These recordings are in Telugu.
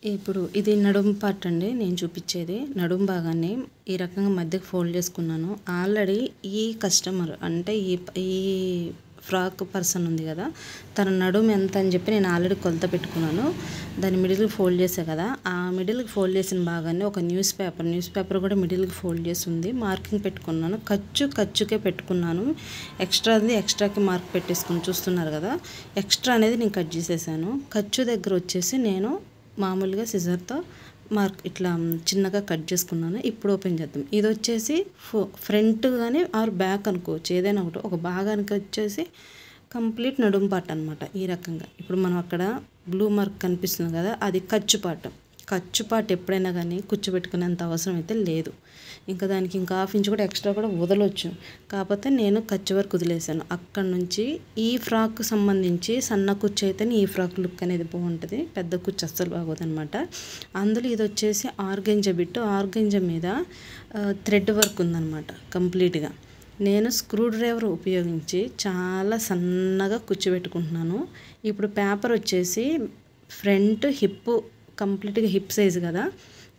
ఇప్పుడు ఇది నడుము పార్ట్ అండి. నేను చూపించేది నడుము భాగాన్ని ఈ రకంగా మధ్యకి ఫోల్డ్ చేసుకున్నాను. ఆల్రెడీ ఈ కస్టమర్ అంటే ఈ ఫ్రాక్ పర్సన్ ఉంది కదా, తన నడుము ఎంత అని చెప్పి నేను ఆల్రెడీ కొలత పెట్టుకున్నాను. దాన్ని మిడిల్కి ఫోల్డ్ చేసా కదా, ఆ మిడిల్కి ఫోల్డ్ చేసిన భాగాన్ని ఒక న్యూస్ పేపర్ కూడా మిడిల్కి ఫోల్డ్ చేసి ఉంది. మార్కింగ్ పెట్టుకున్నాను. ఖర్చుకే పెట్టుకున్నాను. ఎక్స్ట్రాకి మార్క్ పెట్టేసుకుని చూస్తున్నారు కదా. ఎక్స్ట్రా అనేది నేను కట్ చేసేసాను. ఖర్చు దగ్గర వచ్చేసి నేను మామూలుగా సిజర్తో మార్క్ ఇట్లా చిన్నగా కట్ చేసుకున్నాను. ఇప్పుడు ఓపెన్ చేద్దాం. ఇది వచ్చేసి ఫ్రంట్ కానీ ఆర్ బ్యాక్ అనుకోవచ్చు, ఏదైనా ఒకటి. ఒక భాగానికి వచ్చేసి కంప్లీట్ నడుము పార్ట్ అనమాట. ఈ రకంగా ఇప్పుడు మనం అక్కడ బ్లూ మార్క్ కనిపిస్తుంది కదా, అది ఖర్చు పార్ట్ ఎప్పుడైనా కానీ కూర్చోబెట్టుకునేంత అవసరం అయితే లేదు. ఇంకా దానికి ఇంకా ½ ఇంచ్ కూడా ఎక్స్ట్రా కూడా వదలవచ్చు. కాకపోతే నేను ఖర్చు వరకు వదిలేసాను. అక్కడ నుంచి ఈ ఫ్రాక్ సంబంధించి సన్న కుచ్చు అయితేనే ఈ ఫ్రాక్ లుక్ అనేది బాగుంటుంది. పెద్ద కుచ్చు అస్సలు బాగోదు అనమాట. అందులో ఇది వచ్చేసి ఆర్గంజా బిట్టు. ఆర్గంజా మీద థ్రెడ్ వర్క్ ఉందన్నమాట కంప్లీట్గా. నేను స్క్రూ డ్రైవర్ ఉపయోగించి చాలా సన్నగా కూర్చోబెట్టుకుంటున్నాను. ఇప్పుడు పేపర్ వచ్చేసి ఫ్రంట్ హిప్ కంప్లీట్గా హిప్ సైజు కదా,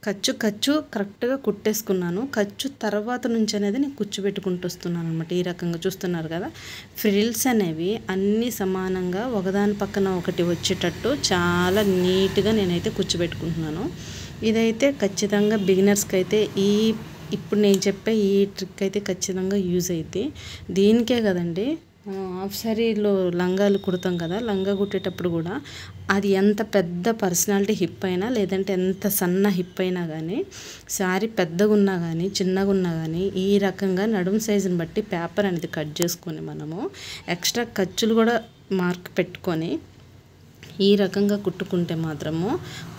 ఖర్చు కరెక్ట్గా కుట్టేసుకున్నాను. ఖర్చు తర్వాత నుంచి అనేది నేను కూర్చోబెట్టుకుంటూ వస్తున్నాను అనమాట. ఈ రకంగా చూస్తున్నారు కదా. ఫ్రిల్స్ అనేవి అన్నీ సమానంగా ఒకదాని పక్కన ఒకటి వచ్చేటట్టు చాలా నీట్గా నేనైతే కూర్చోబెట్టుకుంటున్నాను. ఇదైతే ఖచ్చితంగా బిగినర్స్కి అయితే ఇప్పుడు నేను చెప్పే ఈ ట్రిక్ అయితే ఖచ్చితంగా యూజ్ అయితే. దీనికే కదండి హాఫ్ శారీలో లంగాలు కుడతాం కదా, లంగా కుట్టేటప్పుడు కూడా అది ఎంత పెద్ద పర్సనాలిటీ హిప్ అయినా లేదంటే ఎంత సన్న హిప్ అయినా కానీ, శారీ పెద్దగా ఉన్నా కానీ చిన్నగా ఉన్నా కానీ ఈ రకంగా నడుము సైజుని బట్టి పేపర్ అనేది కట్ చేసుకొని మనము ఎక్స్ట్రా ఖర్చులు కూడా మార్క్ పెట్టుకొని ఈ రకంగా కుట్టుకుంటే మాత్రము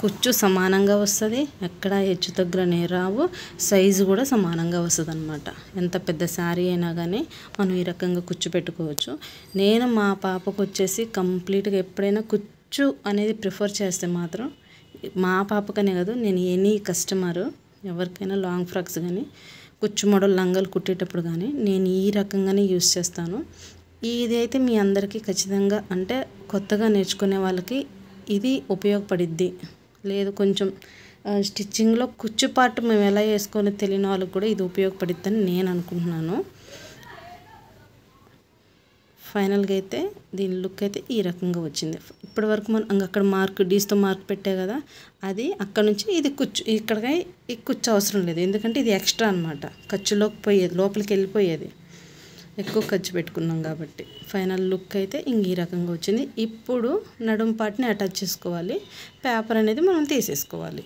కుచ్చు సమానంగా వస్తుంది. ఎక్కడ హెచ్చు తగ్గులనే రావు. సైజు కూడా సమానంగా వస్తుంది అనమాట. ఎంత పెద్ద శారీ అయినా కానీ మనం ఈ రకంగా కుచ్చు పెట్టుకోవచ్చు. నేను మా పాపకు వచ్చేసి కంప్లీట్గా ఎప్పుడైనా కుచ్చు అనేది ప్రిఫర్ చేస్తే మాత్రం, మా పాపకనే కాదు, నేను ఎనీ కస్టమరు ఎవరికైనా లాంగ్ ఫ్రాక్స్ కానీ కుచ్చు మోడల్ లంగాలు కుట్టేటప్పుడు కానీ నేను ఈ రకంగానే యూస్ చేస్తాను. ఇది అయితే మీ అందరికీ ఖచ్చితంగా, అంటే కొత్తగా నేర్చుకునే వాళ్ళకి ఇది ఉపయోగపడిద్ది. లేదు కొంచెం స్టిచ్చింగ్లో కుచ్చు పార్ట్ మేము ఎలా వేసుకొని తెలియని వాళ్ళకి కూడా ఇది ఉపయోగపడిద్దని నేను అనుకుంటున్నాను. ఫైనల్గా అయితే దీని లుక్ అయితే ఈ రకంగా వచ్చింది. ఇప్పటి వరకు మనం అక్కడ డీస్తో మార్క్ పెట్టే కదా, అది అక్కడ నుంచి ఇది కుచ్చు, ఇక్కడికి ఈ కుచ్చు అవసరం లేదు. ఎందుకంటే ఇది ఎక్స్ట్రా అనమాట. ఖర్చులోకి పోయేది, లోపలికి వెళ్ళిపోయేది. ఎక్కువ ఖర్చు పెట్టుకున్నాం కాబట్టి. ఫైనల్ లుక్ అయితే ఈ రకంగా వచ్చింది. ఇప్పుడు నడుము పార్ట్ని అటాచ్ చేసుకోవాలి. పేపర్ అనేది మనం తీసేసుకోవాలి.